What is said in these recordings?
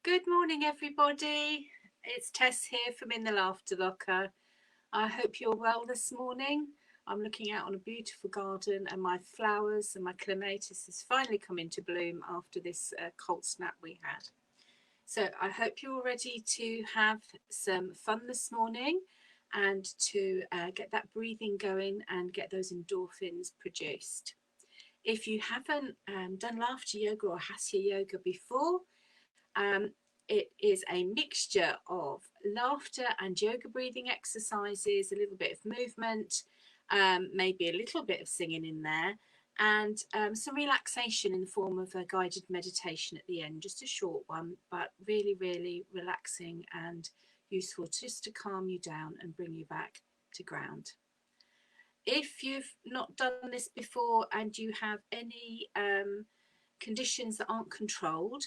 Good morning, everybody. It's Tess here from In the Laughter Locker. I hope you're well this morning. I'm looking out on a beautiful garden and my flowers and my clematis has finally come into bloom after this cold snap we had. So I hope you're ready to have some fun this morning and to get that breathing going and get those endorphins produced. If you haven't done laughter yoga or hatha yoga before, it is a mixture of laughter and yoga breathing exercises, a little bit of movement, maybe a little bit of singing in there, and some relaxation in the form of a guided meditation at the end, just a short one, but really, really relaxing and useful just to calm you down and bring you back to ground. If you've not done this before and you have any conditions that aren't controlled,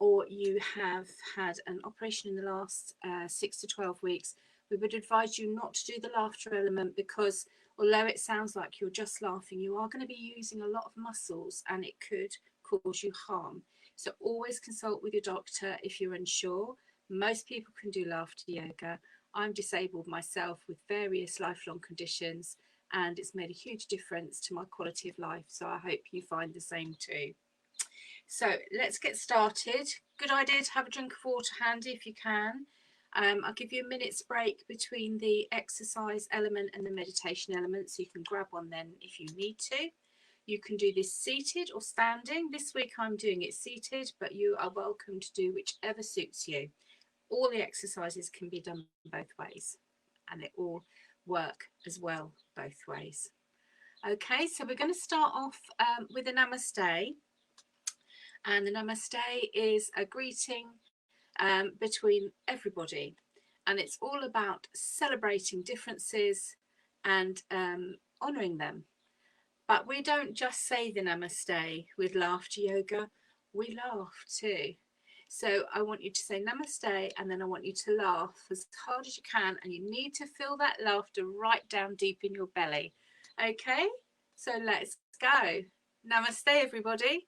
or you have had an operation in the last 6 to 12 weeks, we would advise you not to do the laughter element because although it sounds like you're just laughing, you are going to be using a lot of muscles and it could cause you harm. So always consult with your doctor if you're unsure. Most people can do laughter yoga. I'm disabled myself with various lifelong conditions and it's made a huge difference to my quality of life. So I hope you find the same too. So let's get started. Good idea to have a drink of water handy if you can. I'll give you a minute's break between the exercise element and the meditation element, so you can grab one then if you need to. You can do this seated or standing. This week I'm doing it seated, but you are welcome to do whichever suits you. All the exercises can be done both ways, and they all work as well both ways. Okay, so we're going to start off with a namaste. And the namaste is a greeting between everybody. And it's all about celebrating differences and honouring them. But we don't just say the namaste with laughter yoga, we laugh too. So I want you to say namaste and then I want you to laugh as hard as you can. And you need to feel that laughter right down deep in your belly. Okay, so let's go. Namaste, everybody.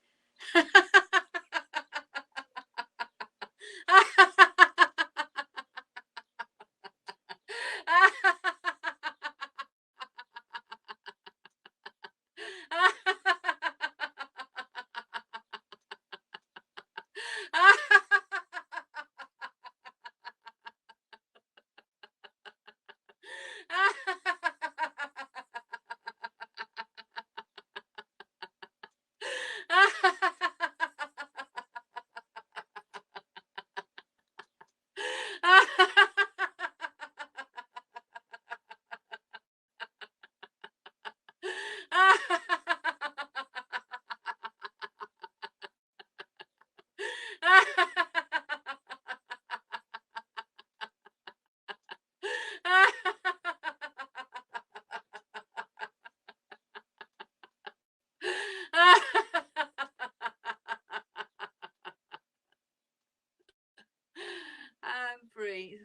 And breathe.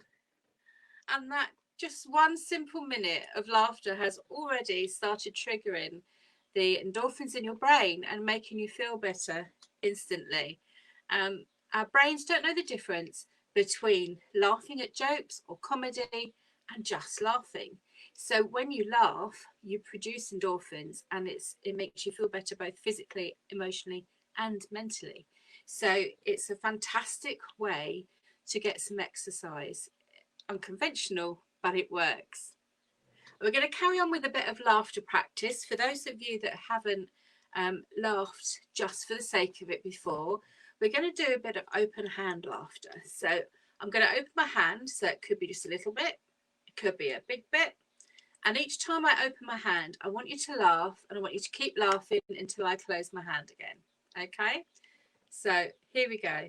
And that just one simple minute of laughter has already started triggering the endorphins in your brain and making you feel better instantly. Our brains don't know the difference between laughing at jokes or comedy and just laughing. So when you laugh, you produce endorphins and it makes you feel better both physically, emotionally, and mentally. So it's a fantastic way to get some exercise. Unconventional, but it works. We're going to carry on with a bit of laughter practice. For those of you that haven't laughed just for the sake of it before, we're going to do a bit of open hand laughter. So I'm going to open my hand, so it could be just a little bit, it could be a big bit. And each time I open my hand, I want you to laugh and I want you to keep laughing until I close my hand again. Okay? So here we go.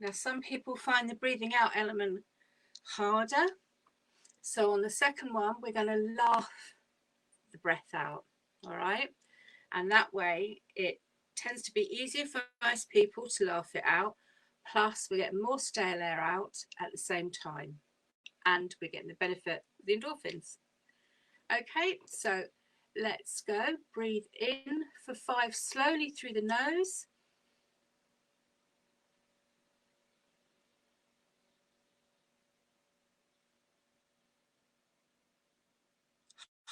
Now, some people find the breathing out element harder. So on the second one, we're going to laugh the breath out. All right. And that way it tends to be easier for most people to laugh it out. Plus, we're getting more stale air out at the same time. And we're getting the benefit of the endorphins. Okay, so let's go. Breathe in for 5 slowly through the nose.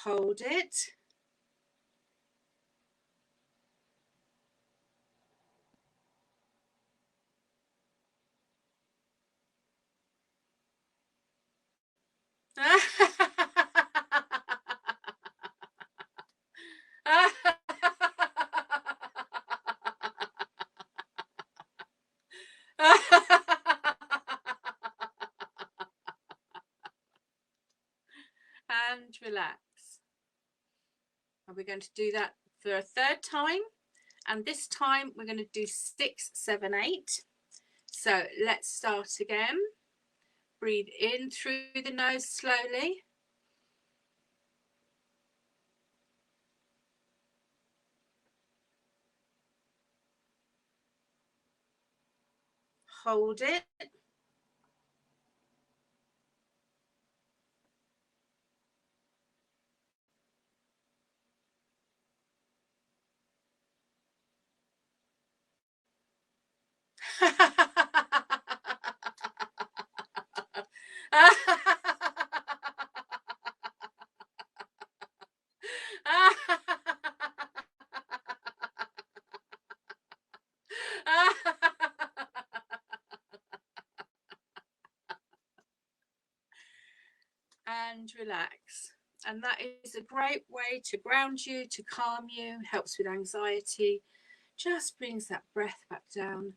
Hold it. And relax. And we're going to do that for a third time. And this time we're going to do 6, 7, 8. So let's start again. Breathe in through the nose slowly. Hold it. And relax. And that is a great way to ground you, to calm you, helps with anxiety, just brings that breath back down.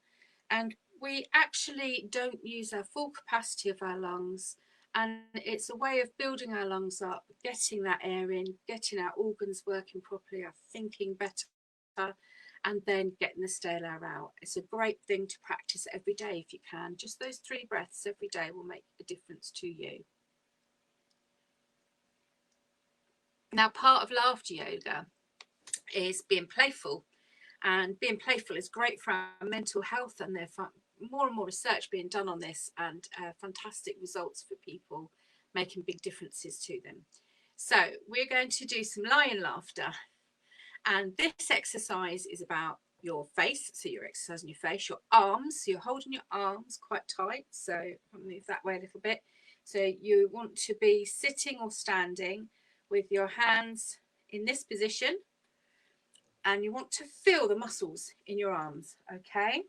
And we actually don't use our full capacity of our lungs. And it's a way of building our lungs up, getting that air in, getting our organs working properly, our thinking better, and then getting the stale air out. It's a great thing to practice every day if you can. Just those 3 breaths every day will make a difference to you. Now, part of laughter yoga is being playful, and being playful is great for our mental health, and there's more and more research being done on this, and fantastic results for people, making big differences to them. So we're going to do some lion laughter, and this exercise is about your face. So you're exercising your face, your arms, so you're holding your arms quite tight. So I'll move that way a little bit. So you want to be sitting or standing with your hands in this position, and you want to feel the muscles in your arms. Okay,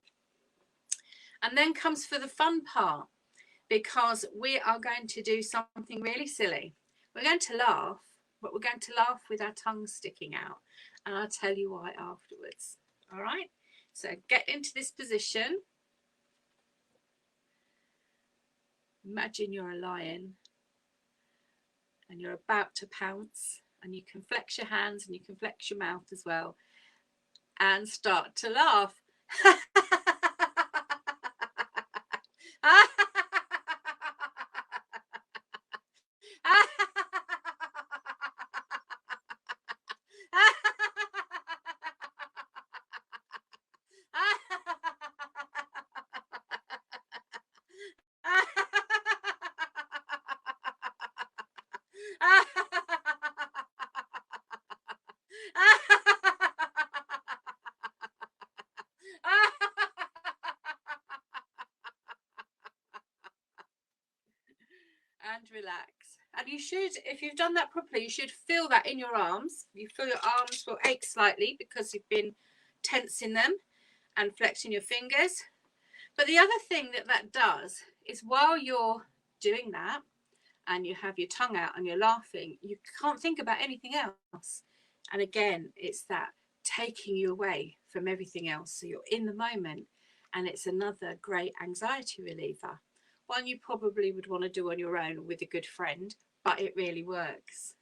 and then comes for the fun part, because we are going to do something really silly. We're going to laugh, but we're going to laugh with our tongues sticking out, and I'll tell you why afterwards. All right, so get into this position. Imagine you're a lion and you're about to pounce, and you can flex your hands and you can flex your mouth as well, and start to laugh. And relax. And you should, if you've done that properly, you should feel that in your arms. You feel your arms will ache slightly because you've been tensing them and flexing your fingers. But the other thing that that does is, while you're doing that and you have your tongue out and you're laughing, you can't think about anything else. And again, it's that taking you away from everything else. So you're in the moment, and it's another great anxiety reliever. One you probably would want to do on your own with a good friend, but it really works.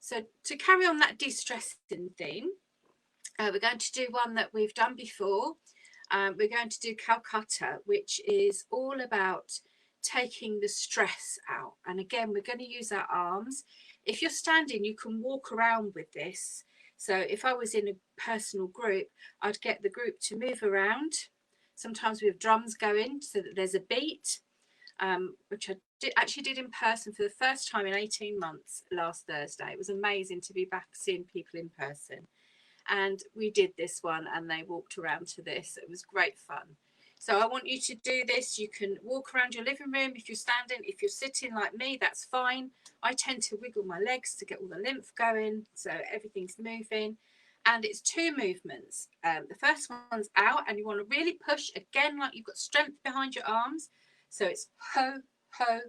So to carry on that de-stressing theme, we're going to do one that we've done before, we're going to do Calcutta, which is all about taking the stress out. And again, we're going to use our arms. If you're standing, you can walk around with this. So if I was in a personal group, I'd get the group to move around. Sometimes we have drums going so that there's a beat, which I actually did in person for the first time in 18 months last Thursday. It was amazing to be back seeing people in person. And we did this one and they walked around to this. It was great fun. So I want you to do this. You can walk around your living room if you're standing. If you're sitting like me, that's fine. I tend to wiggle my legs to get all the lymph going, so everything's moving. And it's 2 movements. The first one's out, and you want to really push again, like you've got strength behind your arms. So it's ho, ho,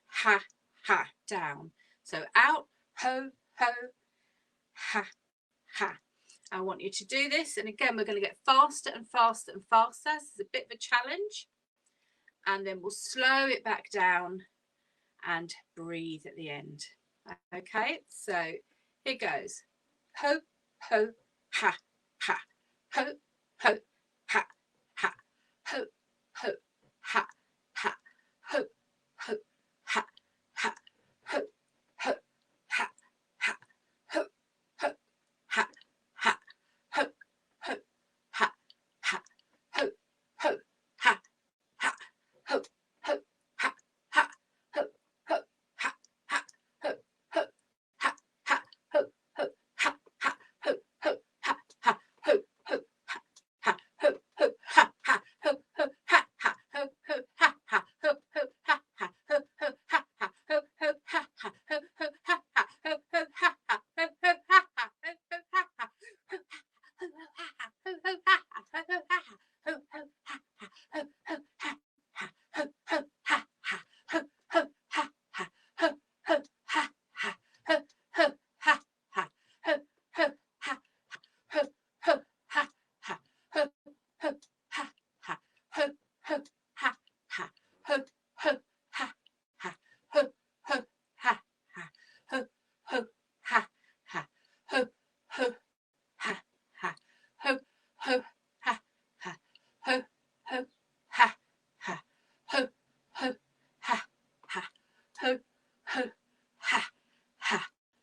ha, ha, down. So out, ho, ho, ha, ha. I want you to do this, and again we're going to get faster and faster and faster. This is a bit of a challenge, and then we'll slow it back down and breathe at the end. Okay, so here goes. Ho, ho, ha, ha. Ho, ho, ha, ha. Ho, ho, ha, ha. Ho, ho, ha, ha.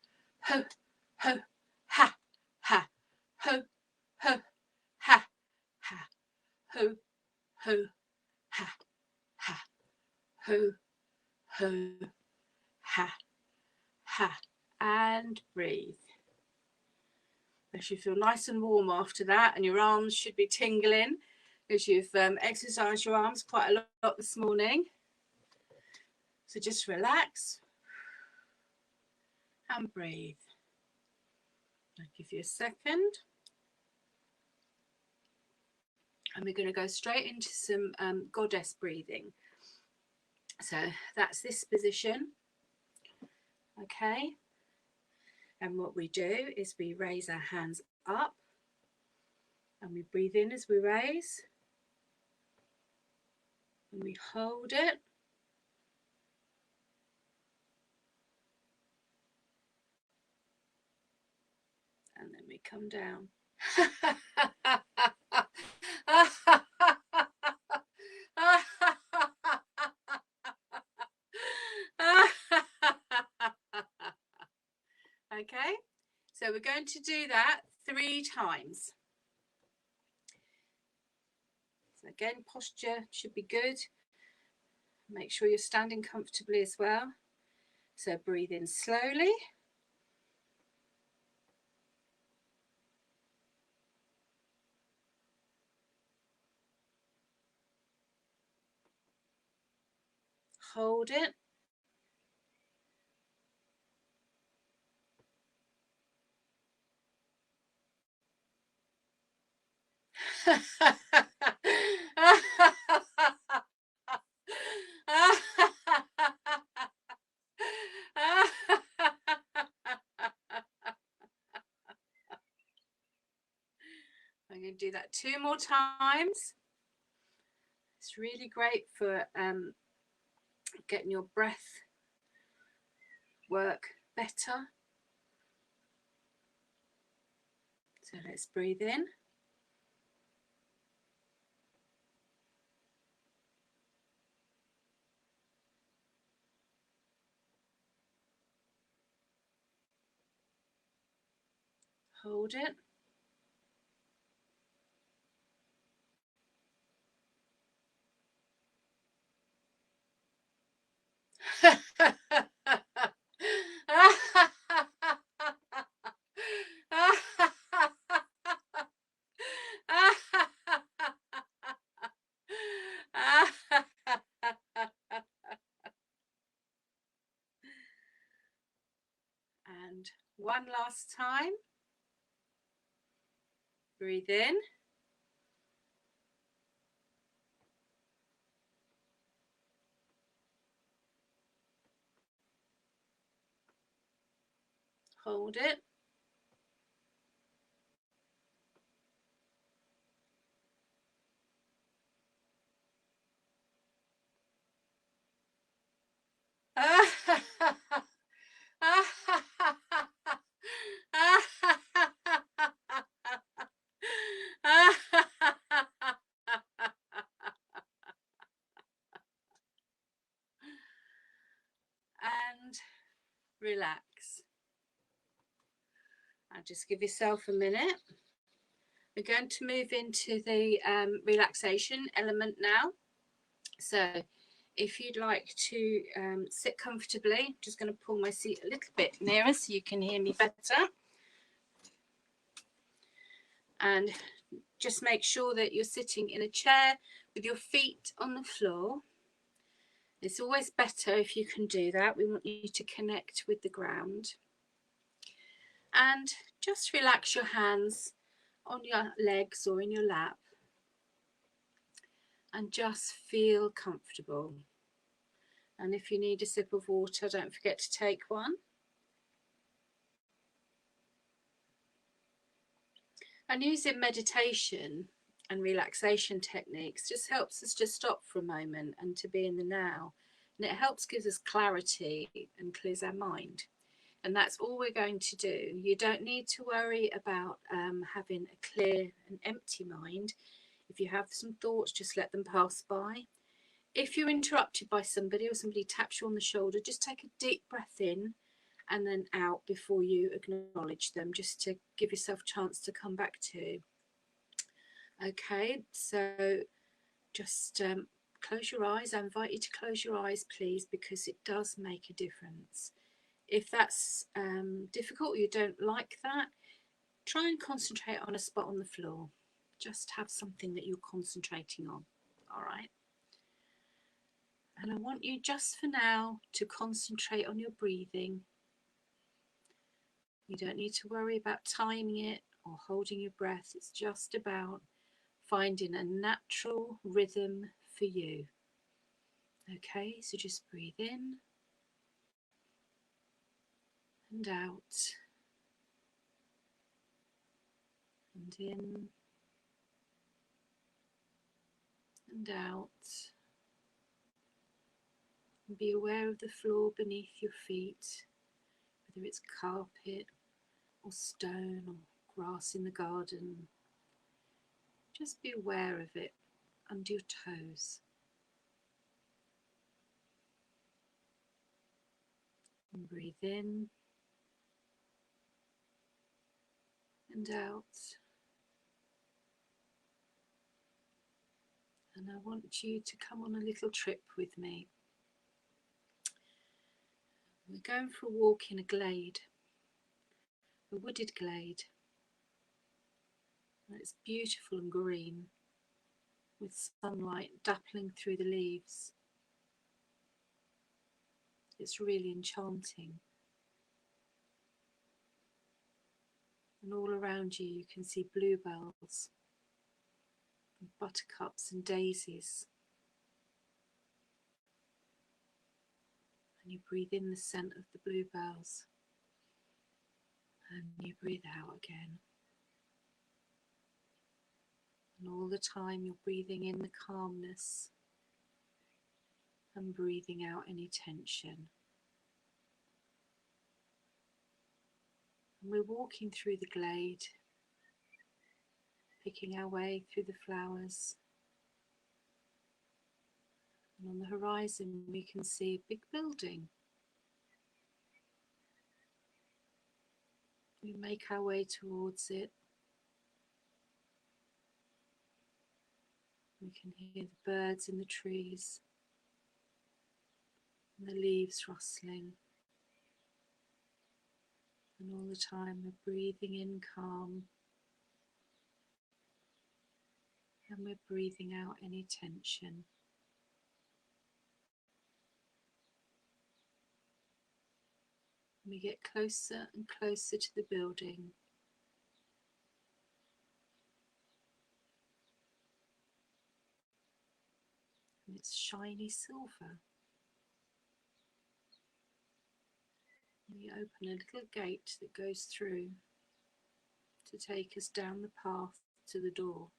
Ho, ho, ha, ha. Ho, ho, ha. And breathe. You should feel nice and warm after that, and your arms should be tingling because you've exercised your arms quite a lot this morning. So just relax and breathe. I'll give you a second. And we're going to go straight into some goddess breathing. So that's this position. Okay. And what we do is we raise our hands up and we breathe in as we raise. And we hold it. And then we come down. Okay, so we're going to do that 3 times. So again, posture should be good. Make sure you're standing comfortably as well. So breathe in slowly. Hold it. I'm going to do that 2 more times. It's really great for getting your breath work better. So let's breathe in. Hold it. And one last time. Breathe in. Hold it. And relax. Now just give yourself a minute. We're going to move into the relaxation element now. So if you'd like to sit comfortably, I'm just going to pull my seat a little bit nearer so you can hear me better. And just make sure that you're sitting in a chair with your feet on the floor. It's always better if you can do that. We want you to connect with the ground. And just relax your hands on your legs or in your lap. And just feel comfortable. And if you need a sip of water, don't forget to take one. And using meditation and relaxation techniques just helps us to stop for a moment and to be in the now. And it helps gives us clarity and clears our mind. And that's all we're going to do. You don't need to worry about having a clear and empty mind. If you have some thoughts, just let them pass by. If you're interrupted by somebody or somebody taps you on the shoulder, just take a deep breath in and then out before you acknowledge them, just to give yourself a chance to come back to. Okay, so just close your eyes. I invite you to close your eyes, please, because it does make a difference. If that's difficult, you don't like that, try and concentrate on a spot on the floor. Just have something that you're concentrating on, all right? And I want you just for now to concentrate on your breathing. You don't need to worry about timing it or holding your breath. It's just about finding a natural rhythm for you. Okay, so just breathe in and out. And in and out. And be aware of the floor beneath your feet, whether it's carpet or stone or grass in the garden. Just be aware of it under your toes. And breathe in and out. And I want you to come on a little trip with me. We're going for a walk in a glade, a wooded glade. And it's beautiful and green, with sunlight dappling through the leaves. It's really enchanting. And all around you, you can see bluebells, and buttercups and daisies. And you breathe in the scent of the bluebells, and you breathe out again. And all the time you're breathing in the calmness and breathing out any tension. And we're walking through the glade, picking our way through the flowers. And on the horizon we can see a big building. We make our way towards it. We can hear the birds in the trees and the leaves rustling. And all the time we're breathing in calm, and we're breathing out any tension. We get closer and closer to the building. And it's shiny silver. We open a little gate that goes through to take us down the path to the door.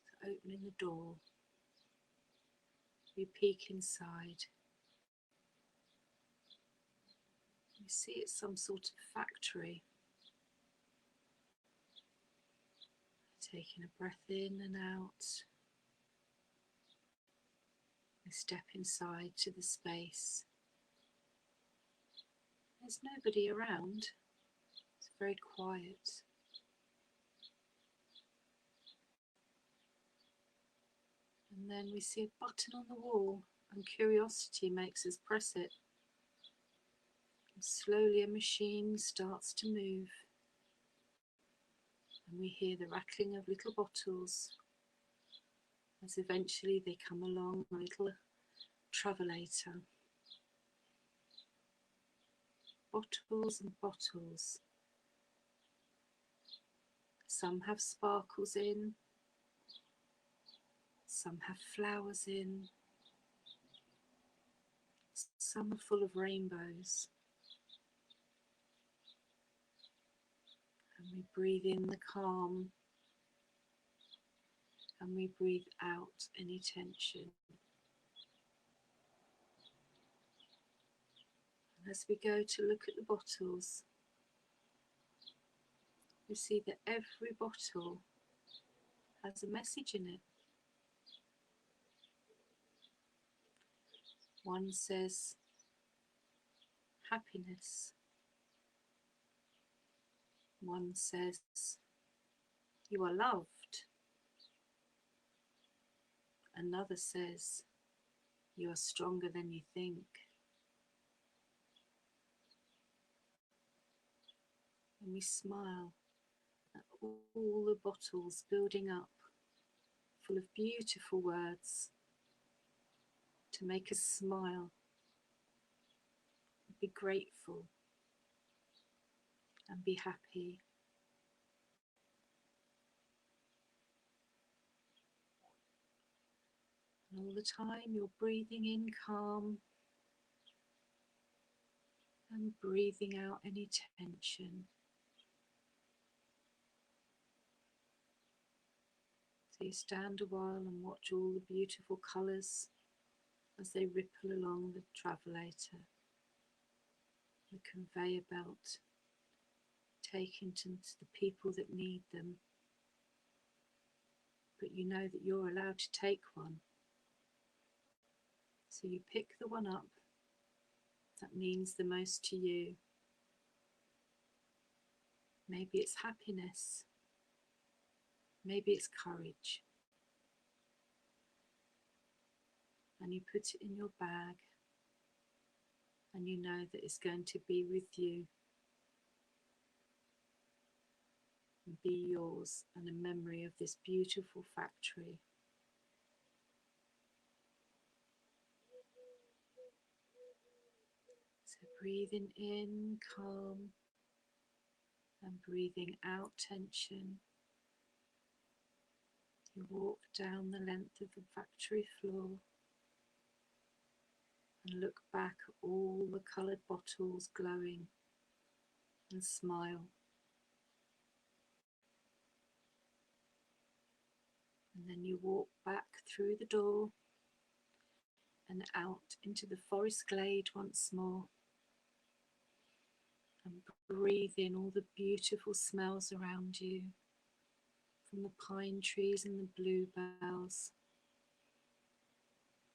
So opening the door, we peek inside. We see it's some sort of factory. Taking a breath in and out. We step inside to the space. There's nobody around. It's very quiet. And then we see a button on the wall, and curiosity makes us press it. And slowly a machine starts to move. And we hear the rattling of little bottles as eventually they come along, a little travelator. Bottles and bottles. Some have sparkles in, some have flowers in, some are full of rainbows. And we breathe in the calm, and we breathe out any tension. And as we go to look at the bottles, we see that every bottle has a message in it. One says happiness. One says you are loved. Another says you are stronger than you think. And we smile at all the bottles building up, full of beautiful words to make us smile, be grateful, and be happy. And all the time you're breathing in calm and breathing out any tension. So you stand a while and watch all the beautiful colours as they ripple along the travelator, the conveyor belt, taken to the people that need them. But you know that you're allowed to take one. So you pick the one up that means the most to you. Maybe it's happiness. Maybe it's courage. And you put it in your bag, and you know that it's going to be with you and be yours, and a memory of this beautiful factory. So breathing in calm and breathing out tension. You walk down the length of the factory floor and look back at all the coloured bottles glowing and smile. And then you walk back through the door and out into the forest glade once more, and breathe in all the beautiful smells around you, from the pine trees and the bluebells,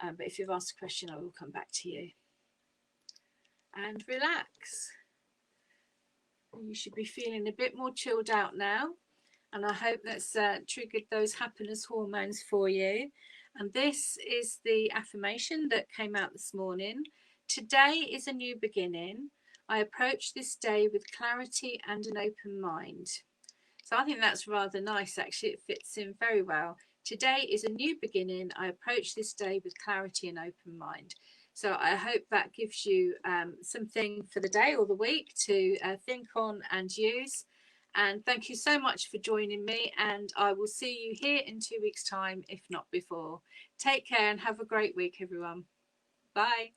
But if you've asked a question, I will come back to you. And relax. You should be feeling a bit more chilled out now. And I hope that's triggered those happiness hormones for you. And this is the affirmation that came out this morning. Today is a new beginning. I approach this day with clarity and an open mind. So I think that's rather nice, actually. It fits in very well. Today is a new beginning. I approach this day with clarity and open mind. So I hope that gives you something for the day or the week to think on and use. And thank you so much for joining me. And I will see you here in 2 weeks' time, if not before. Take care and have a great week, everyone. Bye.